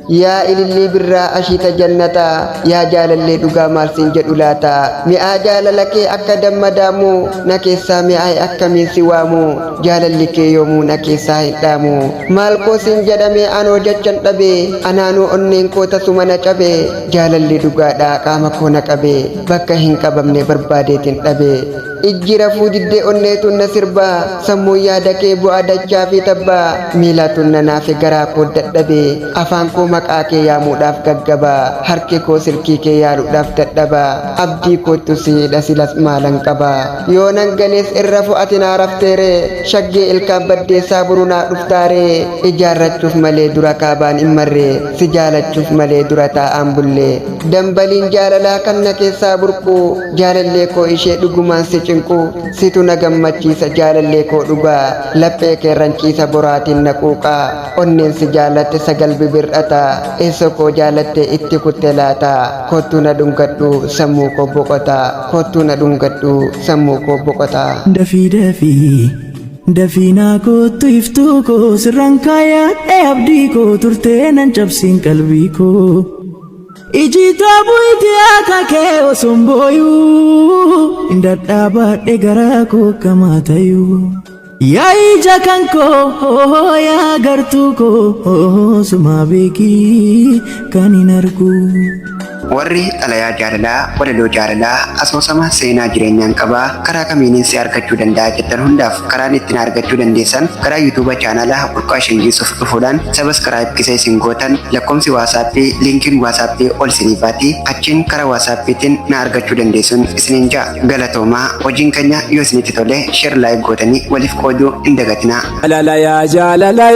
yaa ilillee birraa ashiita jannata yaa jaalallee dhugaa maal siin jedhu laata mi'aa jaalala kee akka dammadaamu na keessaa mi'aa akkamiin si waamu jaalalli kee yoomuu na keessaa hin dhaamu maal koo siin jedhame anoo jechan dhabe anaanoo onneen koo tasuma na cabe jaalalli dhugaadhaa qaama koo na qabe bakka hin qabamne barbaadeetiin dhabe ijji rafuu diddee onneetuun na sirbaa sammuu yaada kee bu'aa dachaa fi tabbaa miilaatuun na naafe garaa koo dadhabe afaan koo maqaa kee yaamuudhaaf gaggabaa harki koo silkii kee yaaluudhaaf dadhabaa abdii kootu siidha silas maalan qabaa yoo nan galees irra fu'ati naa rafteere shaggee ilkaan baddeessaa buruu naa dhuftaare ijaarrachuuf malee dura kaabaan hin marre si jaalachuuf malee dura taa'aan bullee dambaliin jaalalaa kan na keessaa burqu jaalallee koo ishee dhugumaan si cinqu situ na gammachiisa jaalallee koo dhugaa laphee kee ranciisa boraatiin na quuqaa onneen si jaalatte sagal bibir'ata eessa koo jaalatte itti kutte laata kottu na dhungadhu sammuu koo boqota kottu na dhungadhu sammuu koo boqota dafii naa kottu iftuu koo sirraan kaayaadhee abdii koo turtee nan cabsiin qalbii koo ijita buiti akake osombooyuu indadhaabadhe garaa koo kamaatayu yaa ija kan koo yaa gartuu koo sumaa beekii kan hin argu warri xalayaa jaalalaa walaloo jaalalaa asoosama seenaa jireenyaan qabaa karaa kamiiniin si argachuu danda'a jettan hundaaf karaan ittiin argachuu dandeessan karaa yuutuuba chaanala burqaa shingiisuuf dhufuudhaan sabiskiraayib gisee isin gootan lakkoomsi waasaappii liinkiin waasaappii ol isiniifaati achiin karaa waasaappiitiin na argachuu dandeessuun isiniin ja'a galatoomaa hojiin keenya yoo isinitti tole sheer laayik gootanii waliif qooduu hin dagatinaa. jaalala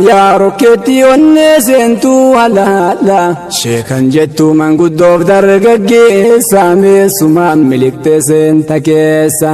yaa rokkeetti onnee seentuu halaala sheekan jettu manguddoof dargaggeessa meessumaan miliqtee seenta keessa.